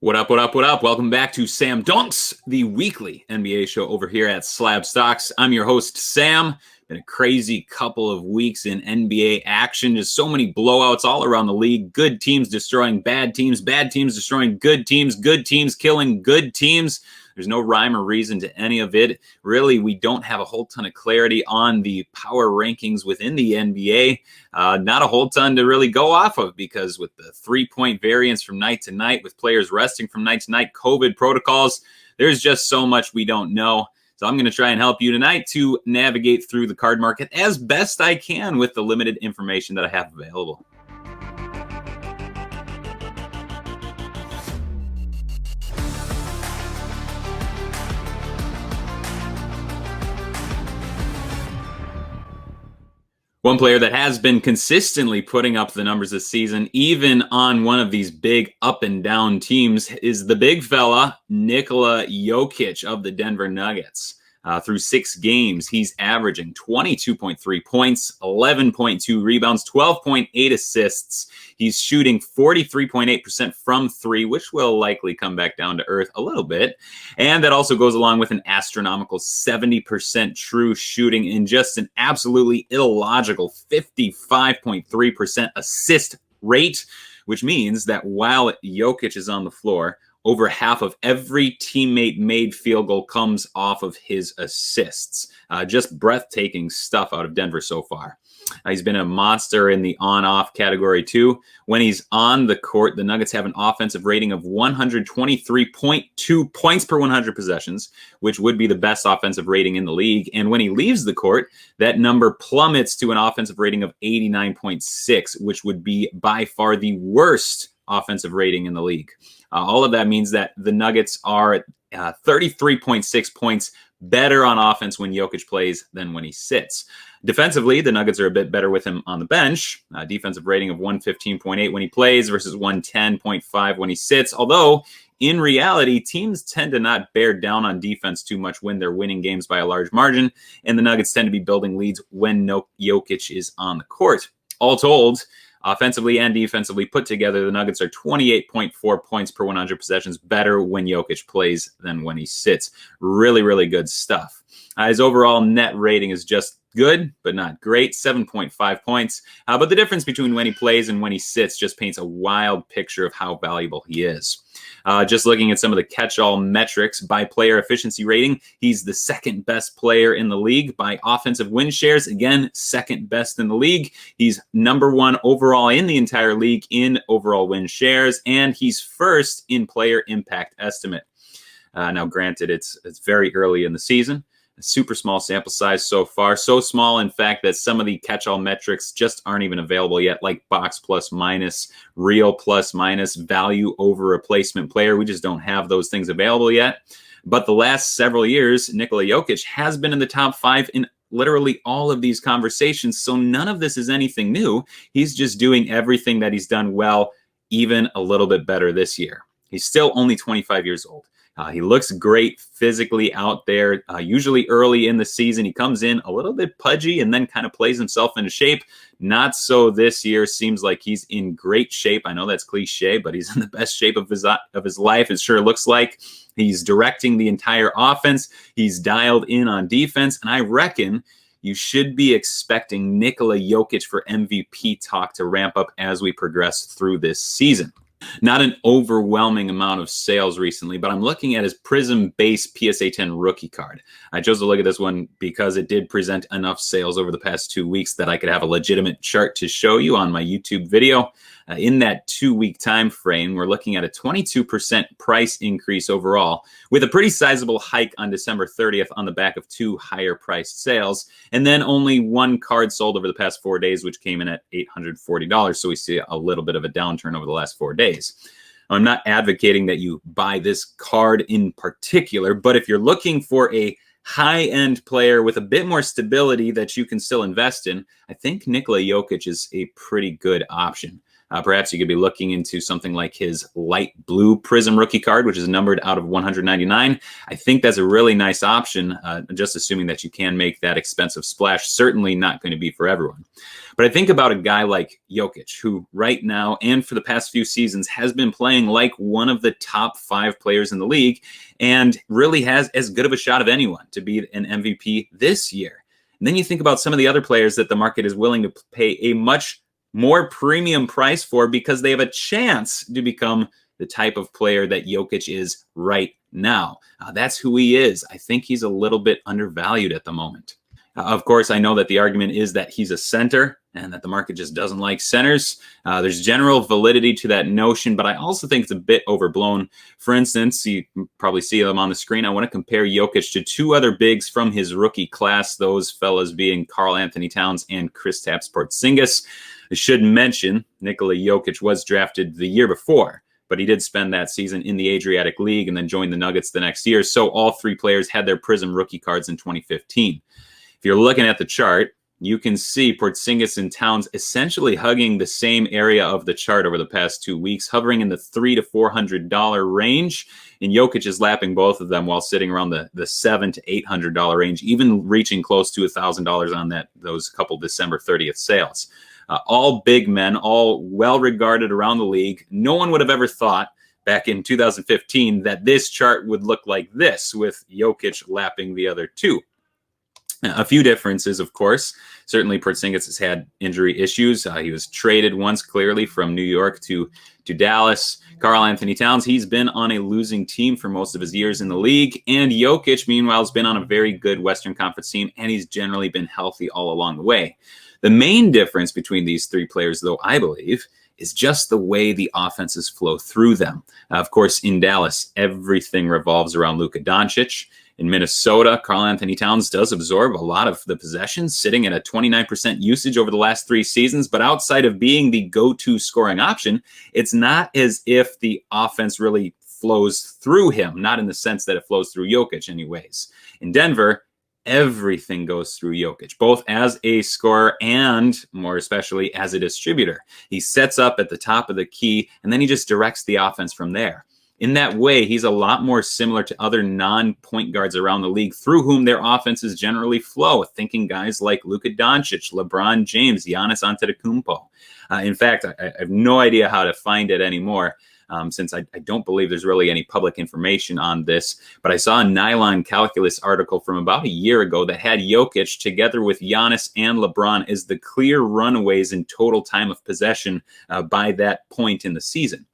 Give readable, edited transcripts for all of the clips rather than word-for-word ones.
What up, what up, what up? Welcome back to Sam Dunks, the weekly NBA show over here at SlabStox. I'm your host, Sam. Been a crazy couple of weeks in NBA action. Just so many blowouts all around the league. Good teams destroying bad teams destroying good teams killing good teams. There's no rhyme or reason to any of it. Really, we don't have a whole ton of clarity on the power rankings within the NBA. Not a whole ton to really go off of because with the 3-point variance from night to night, with players resting from night to night, COVID protocols, there's just so much we don't know. So I'm going to try and help you tonight to navigate through the card market as best I can with the limited information that I have available. One player that has been consistently putting up the numbers this season, even on one of these big up and down teams, is the big fella, Nikola Jokic of the Denver Nuggets. Through 6 games, he's averaging 22.3 points, 11.2 rebounds, 12.8 assists. He's shooting 43.8% from 3, which will likely come back down to earth a little bit. And that also goes along with an astronomical 70% true shooting and just an absolutely illogical 55.3% assist rate, which means that while Jokic is on the floor, over half of every teammate-made field goal comes off of his assists. Just breathtaking stuff out of Denver so far. He's been a monster in the on-off category too. When he's on the court, the Nuggets have an offensive rating of 123.2 points per 100 possessions, which would be the best offensive rating in the league. And when he leaves the court, that number plummets to an offensive rating of 89.6, which would be by far the worst offensive rating in the league. All of that means that the Nuggets are 33.6 points better on offense when Jokic plays than when he sits. Defensively, the Nuggets are a bit better with him on the bench. Defensive rating of 115.8 when he plays versus 110.5 when he sits. Although, in reality, teams tend to not bear down on defense too much when they're winning games by a large margin, and the Nuggets tend to be building leads when Jokic is on the court. All told, offensively and defensively put together, the Nuggets are 28.4 points per 100 possessions better when Jokic plays than when he sits. Really, really good stuff. His overall net rating is just good, but not great, 7.5 points. But the difference between when he plays and when he sits just paints a wild picture of how valuable he is. Just looking at some of the catch-all metrics, by player efficiency rating, he's the second best player in the league. By offensive win shares, again, second best in the league. He's number 1 overall in the entire league in overall win shares, and he's first in player impact estimate. Now, granted, it's very early in the season. A super small sample size so far. So small, in fact, that some of the catch-all metrics just aren't even available yet, like box plus minus, real plus minus, value over replacement player. We just don't have those things available yet. But the last several years, Nikola Jokic has been in the top 5 in literally all of these conversations. So none of this is anything new. He's just doing everything that he's done well, even a little bit better this year. He's still only 25 years old. He looks great physically out there. Usually early in the season, he comes in a little bit pudgy and then kind of plays himself into shape. Not so this year. Seems like he's in great shape. I know that's cliche, but he's in the best shape of his life. It sure looks like. He's directing the entire offense. He's dialed in on defense. And I reckon you should be expecting Nikola Jokic for MVP talk to ramp up as we progress through this season. Not an overwhelming amount of sales recently, but I'm looking at his Prism Base PSA 10 rookie card. I chose to look at this one because it did present enough sales over the past 2 weeks that I could have a legitimate chart to show you on my YouTube video. In that 2-week time frame, we're looking at a 22% price increase overall, with a pretty sizable hike on December 30th on the back of 2 higher priced sales, and then only 1 card sold over the past 4 days, which came in at $840. So we see a little bit of a downturn over the last 4 days. I'm not advocating that you buy this card in particular, but if you're looking for a high-end player with a bit more stability that you can still invest in, I think Nikola Jokic is a pretty good option. Perhaps you could be looking into something like his light blue Prism rookie card, which is numbered out of 199. I think that's a really nice option, just assuming that you can make that expensive splash. Certainly not going to be for everyone. But I think about a guy like Jokic, who right now and for the past few seasons has been playing like one of the top 5 players in the league and really has as good of a shot of anyone to be an MVP this year. And then you think about some of the other players that the market is willing to pay a much more premium price for because they have a chance to become the type of player that Jokic is right now. That's who he is. I think he's a little bit undervalued at the moment. Of course, I know that the argument is that he's a center and that the market just doesn't like centers. There's general validity to that notion, but I also think it's a bit overblown. For instance, you can probably see them on the screen. I want to compare Jokic to 2 other bigs from his rookie class, those fellas being Karl Anthony Towns and Kristaps Porzingis. I should mention Nikola Jokic was drafted the year before, but he did spend that season in the Adriatic League and then joined the Nuggets the next year. So all 3 players had their Prism rookie cards in 2015. If you're looking at the chart, you can see Porzingis and Towns essentially hugging the same area of the chart over the past 2 weeks, hovering in the $300 to $400 range. And Jokic is lapping both of them while sitting around the $700 to $800 range, even reaching close to $1,000 on those couple December 30th sales. All big men, all well regarded around the league. No one would have ever thought back in 2015 that this chart would look like this, with Jokic lapping the other 2. A few differences, of course. Certainly, Porzingis has had injury issues. He was traded once clearly from New York to Dallas. Karl Anthony Towns, he's been on a losing team for most of his years in the league. And Jokic, meanwhile, has been on a very good Western Conference team, and he's generally been healthy all along the way. The main difference between these 3 players, though, I believe, is just the way the offenses flow through them. Of course, in Dallas, everything revolves around Luka Doncic. In Minnesota, Karl Anthony Towns does absorb a lot of the possessions, sitting at a 29% usage over the last 3 seasons. But outside of being the go-to scoring option, it's not as if the offense really flows through him, not in the sense that it flows through Jokic anyways. In Denver, everything goes through Jokic, both as a scorer and more especially as a distributor. He sets up at the top of the key, and then he just directs the offense from there. In that way, he's a lot more similar to other non-point guards around the league through whom their offenses generally flow, thinking guys like Luka Doncic, LeBron James, Giannis Antetokounmpo. In fact, I have no idea how to find it anymore, since I don't believe there's really any public information on this. But I saw a Nylon Calculus article from about a year ago that had Jokic together with Giannis and LeBron as the clear runaways in total time of possession by that point in the season.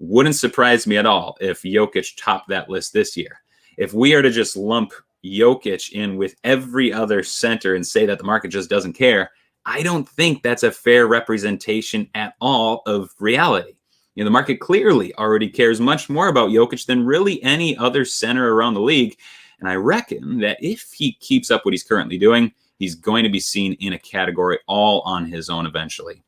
Wouldn't surprise me at all if Jokic topped that list this year. If we are to just lump Jokic in with every other center and say that the market just doesn't care, I don't think that's a fair representation at all of reality. The market clearly already cares much more about Jokic than really any other center around the league. And I reckon that if he keeps up what he's currently doing, he's going to be seen in a category all on his own eventually.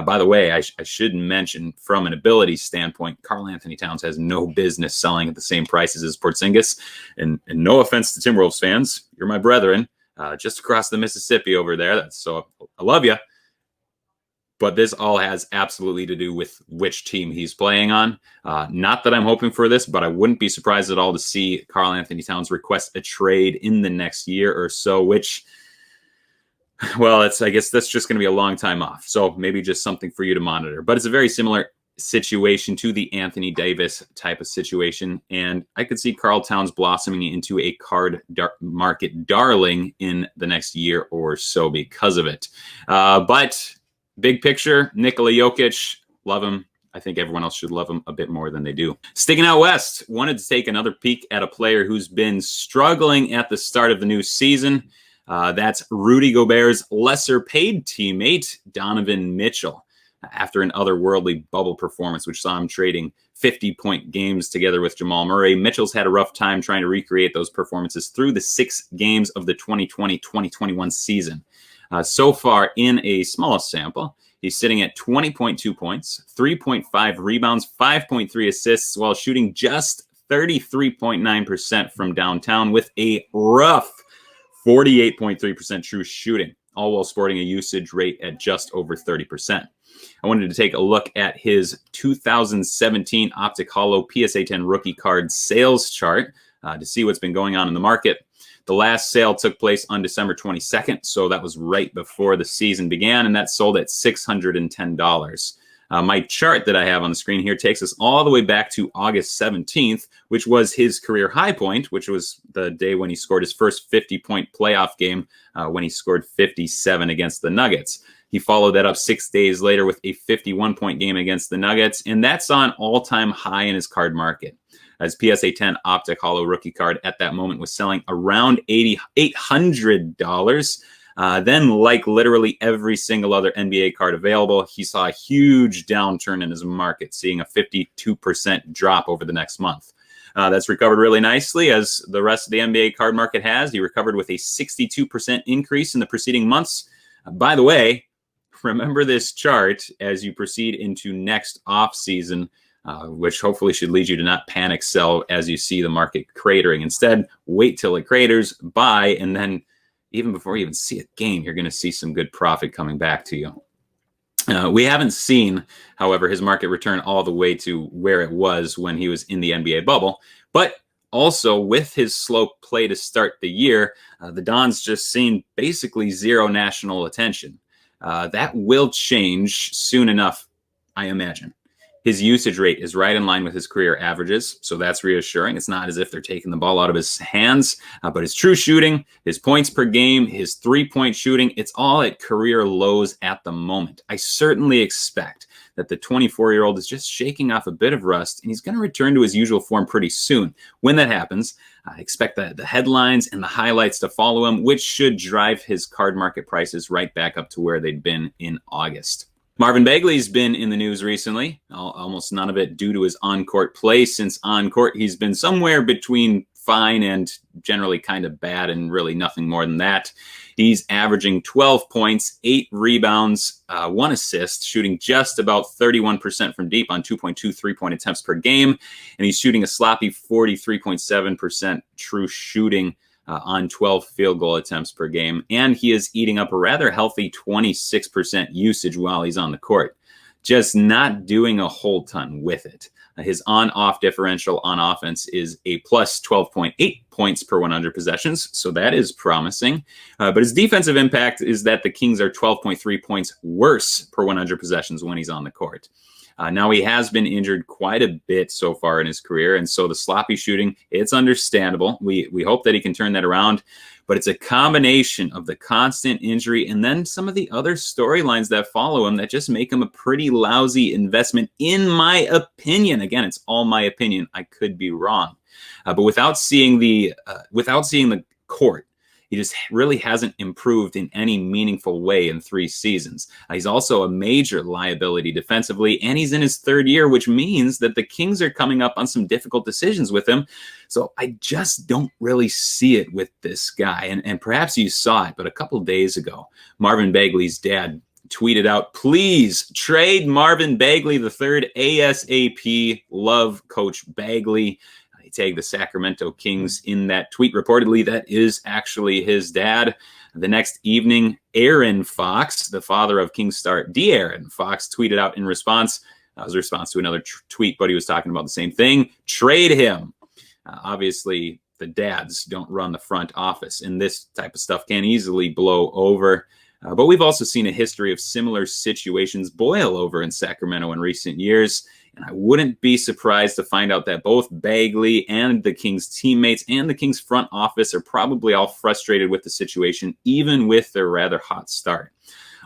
By the way, I should mention, from an ability standpoint, Karl Anthony Towns has no business selling at the same prices as Porzingis. And no offense to Timberwolves fans, you're my brethren, just across the Mississippi over there. So I love you. But this all has absolutely to do with which team he's playing on. Not that I'm hoping for this, but I wouldn't be surprised at all to see Karl Anthony Towns request a trade in the next year or so, which, well, I guess that's just going to be a long time off. So maybe just something for you to monitor. But it's a very similar situation to the Anthony Davis type of situation. And I could see Karl Towns blossoming into a card market darling in the next year or so because of it. But big picture, Nikola Jokic, love him. I think everyone else should love him a bit more than they do. Sticking out west, wanted to take another peek at a player who's been struggling at the start of the new season. That's Rudy Gobert's lesser paid teammate, Donovan Mitchell. After an otherworldly bubble performance, which saw him trading 50-point games together with Jamal Murray, Mitchell's had a rough time trying to recreate those performances through the 6 games of the 2020-2021 season. So far, in a small sample, he's sitting at 20.2 points, 3.5 rebounds, 5.3 assists, while shooting just 33.9% from downtown with a rough 48.3% true shooting, all while sporting a usage rate at just over 30%. I wanted to take a look at his 2017 Optic Holo PSA 10 rookie card sales chart. to see what's been going on in the market. The last sale took place on December 22nd, so that was right before the season began, and that sold at $610. My chart that I have on the screen here takes us all the way back to August 17th, which was his career high point, which was the day when he scored his first 50-point playoff game when he scored 57 against the Nuggets. He followed that up 6 days later with a 51-point game against the Nuggets, and that's on all-time high in his card market. His PSA 10 Optic Holo rookie card at that moment was selling around $800. Then, like literally every single other NBA card available, he saw a huge downturn in his market, seeing a 52% drop over the next month. That's recovered really nicely, as the rest of the NBA card market has. He recovered with a 62% increase in the preceding months. By the way, remember this chart as you proceed into next offseason, which hopefully should lead you to not panic sell as you see the market cratering. Instead, wait till it craters, buy, and then even before you even see a game, you're going to see some good profit coming back to you. We haven't seen, however, his market return all the way to where it was when he was in the NBA bubble. But also, with his slow play to start the year, the Dons just seen basically zero national attention. That will change soon enough, I imagine. His usage rate is right in line with his career averages, so that's reassuring. It's not as if they're taking the ball out of his hands, but his true shooting, his points per game, his three-point shooting, it's all at career lows at the moment. I certainly expect that the 24-year-old is just shaking off a bit of rust, and he's going to return to his usual form pretty soon. When that happens, I expect that the headlines and the highlights to follow him, which should drive his card market prices right back up to where they'd been in August. Marvin Bagley's been in the news recently, almost none of it due to his on-court play. Since on-court, he's been somewhere between fine and generally kind of bad, and really nothing more than that. He's averaging 12 points, 8 rebounds, 1 assist, shooting just about 31% from deep on 2.2 three-point attempts per game, and he's shooting a sloppy 43.7% true shooting on 12 field goal attempts per game, and he is eating up a rather healthy 26% usage while he's on the court, just not doing a whole ton with it. His on-off differential on offense is a plus 12.8 points per 100 possessions, so that is promising. But his defensive impact is that the Kings are 12.3 points worse per 100 possessions when he's on the court. Now, he has been injured quite a bit so far in his career, and so the sloppy shooting, it's understandable. We hope that he can turn that around, but it's a combination of the constant injury and then some of the other storylines that follow him that just make him a pretty lousy investment, in my opinion. Again, it's all my opinion. I could be wrong. But without seeing the court, he just really hasn't improved in any meaningful way in 3 seasons. He's also a major liability defensively, and he's in his 3rd year, which means that the Kings are coming up on some difficult decisions with him. So I just don't really see it with this guy. And perhaps you saw it, but a couple days ago, Marvin Bagley's dad tweeted out, "Please trade Marvin Bagley III ASAP. Love, Coach Bagley." He tagged the Sacramento Kings in that tweet. Reportedly, that is actually his dad. The next evening, Aaron Fox, the father of Kings star De'Aaron Fox, tweeted out in response. That was a response to another tweet, but he was talking about the same thing. Trade him. Obviously, the dads don't run the front office, and this type of stuff can easily blow over. But we've also seen a history of similar situations boil over in Sacramento in recent years. And I wouldn't be surprised to find out that both Bagley and the Kings teammates and the Kings front office are probably all frustrated with the situation, even with their rather hot start.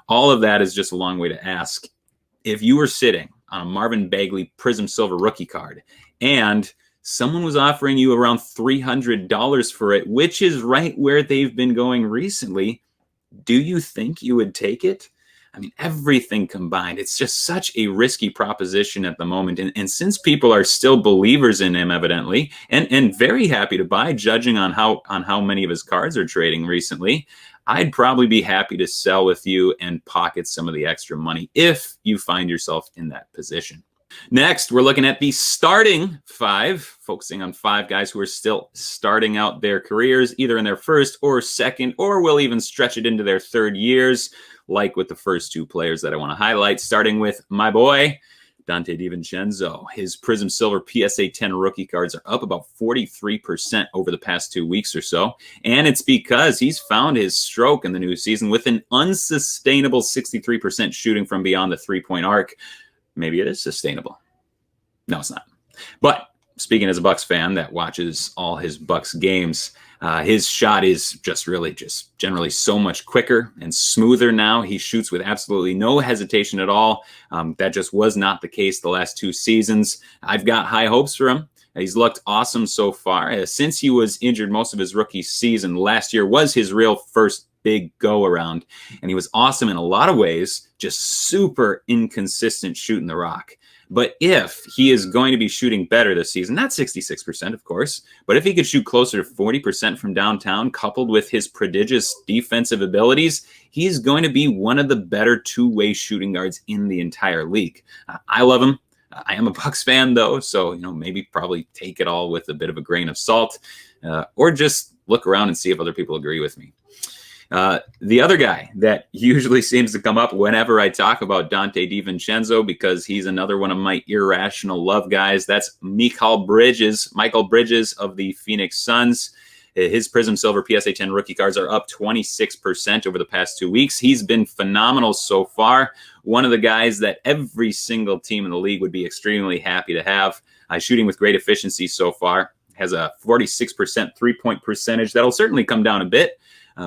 All of that is just a long way to ask. If you were sitting on a Marvin Bagley Prism Silver rookie card and someone was offering you around $300 for it, which is right where they've been going recently, do you think you would take it? I mean, everything combined, it's just such a risky proposition at the moment. And since people are still believers in him, evidently, and very happy to buy, judging on how many of his cards are trading recently, I'd probably be happy to sell with you and pocket some of the extra money if you find yourself in that position. Next, we're looking at the starting 5, focusing on 5 guys who are still starting out their careers, either in their 1st or 2nd, or will even stretch it into their 3rd years, like with the first 2 players that I want to highlight, starting with my boy, Dante DiVincenzo, his Prism Silver PSA 10 rookie cards are up about 43% over the past 2 weeks or so. And it's because he's found his stroke in the new season with an unsustainable 63% shooting from beyond the three-point arc. Maybe it is sustainable. No, it's not. But speaking as a Bucks fan that watches all his Bucks games, his shot is just generally so much quicker and smoother now. He shoots with absolutely no hesitation at all. That just was not the case the last 2 seasons. I've got high hopes for him. He's looked awesome so far. Since he was injured most of his rookie season, last year was his real first big go around. And he was awesome in a lot of ways, just super inconsistent shooting the rock. But if he is going to be shooting better this season, not 66%, of course, but if he could shoot closer to 40% from downtown, coupled with his prodigious defensive abilities, he's going to be one of the better two-way shooting guards in the entire league. I love him. I am a Bucks fan, though, so maybe probably take it all with a bit of a grain of salt, or just look around and see if other people agree with me. The other guy that usually seems to come up whenever I talk about Dante DiVincenzo, because he's another one of my irrational love guys, that's Michael Bridges of the Phoenix Suns. His Prism Silver PSA 10 rookie cards are up 26% over the past 2 weeks. He's been phenomenal so far. One of the guys that every single team in the league would be extremely happy to have. Shooting with great efficiency so far. Has a 46% three-point percentage. That'll certainly come down a bit.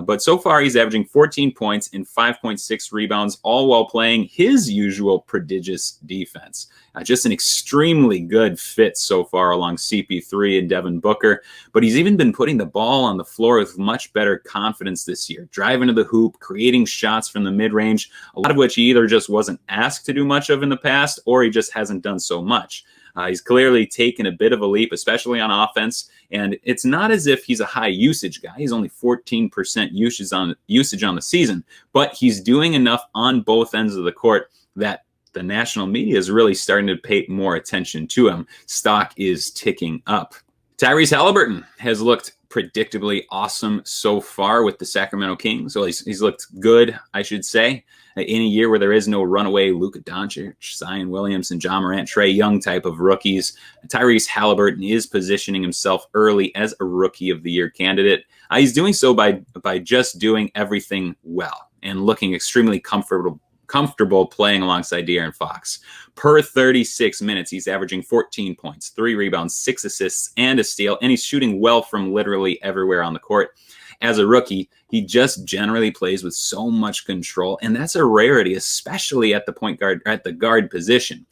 But so far, he's averaging 14 points and 5.6 rebounds, all while playing his usual prodigious defense. Just an extremely good fit so far along CP3 and Devin Booker. But he's even been putting the ball on the floor with much better confidence this year, driving to the hoop, creating shots from the mid-range, a lot of which he either just wasn't asked to do much of in the past, or he just hasn't done so much. He's clearly taken a bit of a leap, especially on offense, and it's not as if he's a high usage guy. He's only 14% usage on the season, but he's doing enough on both ends of the court that the national media is really starting to pay more attention to him. Stock is ticking up. Tyrese Haliburton has looked predictably awesome so far with the Sacramento Kings. So he's looked good, I should say, in a year where there is no runaway Luka Doncic, Zion Williamson, John Morant, Trae Young type of rookies. Tyrese Haliburton is positioning himself early as a Rookie of the Year candidate. He's doing so by just doing everything well and looking extremely comfortable playing alongside De'Aaron Fox. Per 36 minutes, he's averaging 14 points, 3 rebounds, 6 assists, and a steal, and he's shooting well from literally everywhere on the court. As a rookie, he just generally plays with so much control, and that's a rarity, especially at the point guard, at the guard position.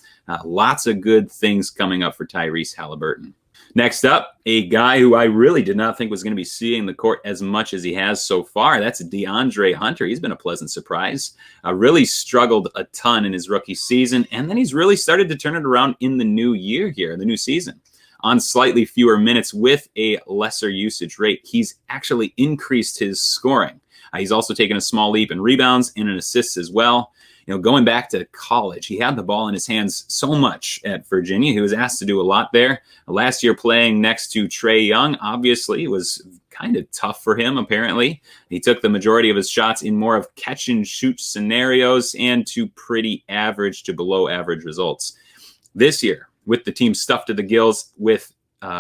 Lots of good things coming up for Tyrese Haliburton. Next up, a guy who I really did not think was going to be seeing the court as much as he has so far. That's DeAndre Hunter. He's been a pleasant surprise. Really struggled a ton in his rookie season, and then he's really started to turn it around in the new year here, the new season. On slightly fewer minutes with a lesser usage rate, he's actually increased his scoring. He's also taken a small leap in rebounds and in assists as well. Going back to college, he had the ball in his hands so much at Virginia. He was asked to do a lot there. Last year playing next to Trae Young, obviously, was kind of tough for him, apparently. He took the majority of his shots in more of catch-and-shoot scenarios and to pretty average to below average results. This year, with the team stuffed to the gills with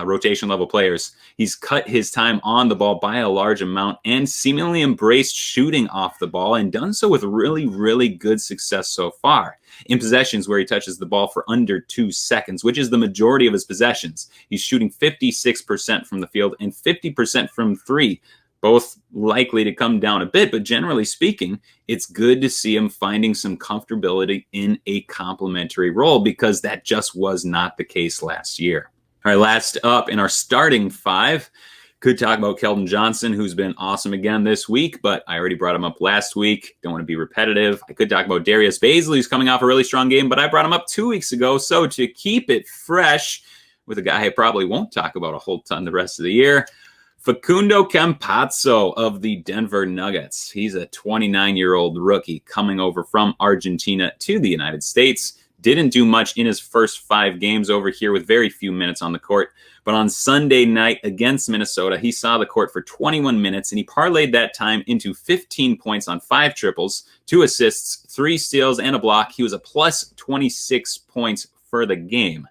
rotation level players, he's cut his time on the ball by a large amount and seemingly embraced shooting off the ball, and done so with really, really good success so far. In possessions where he touches the ball for under 2 seconds, which is the majority of his possessions, he's shooting 56% from the field and 50% from 3. Both likely to come down a bit, but generally speaking, it's good to see him finding some comfortability in a complementary role, because that just was not the case last year. All right, last up in our starting 5, could talk about Keldon Johnson, who's been awesome again this week, but I already brought him up last week. Don't want to be repetitive. I could talk about Darius Bazley, who's coming off a really strong game, but I brought him up 2 weeks ago. So to keep it fresh with a guy I probably won't talk about a whole ton the rest of the year, Federico Campazzo of the Denver Nuggets. He's a 29-year-old rookie coming over from Argentina to the United States. Didn't do much in his first 5 games over here with very few minutes on the court. But on Sunday night against Minnesota, he saw the court for 21 minutes, and he parlayed that time into 15 points on 5 triples, 2 assists, 3 steals, and a block. He was a plus 26 points for the game.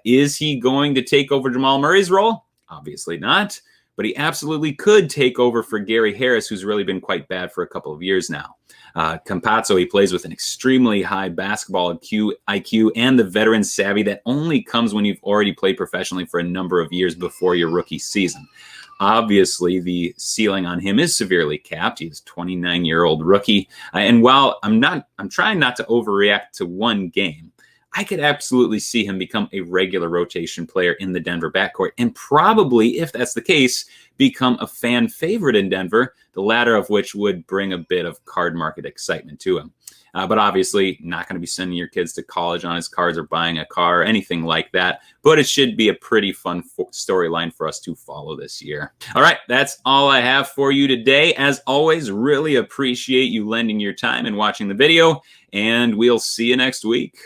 Is he going to take over Jamal Murray's role? Obviously not, but he absolutely could take over for Gary Harris, who's really been quite bad for a couple of years now. Campazzo, he plays with an extremely high basketball IQ and the veteran savvy that only comes when you've already played professionally for a number of years before your rookie season. Obviously, the ceiling on him is severely capped. He's a 29-year-old rookie. And while I'm trying not to overreact to one game, I could absolutely see him become a regular rotation player in the Denver backcourt, and probably, if that's the case, become a fan favorite in Denver, the latter of which would bring a bit of card market excitement to him. But obviously, not going to be sending your kids to college on his cards or buying a car or anything like that. But it should be a pretty fun storyline for us to follow this year. All right, that's all I have for you today. As always, really appreciate you lending your time and watching the video, and we'll see you next week.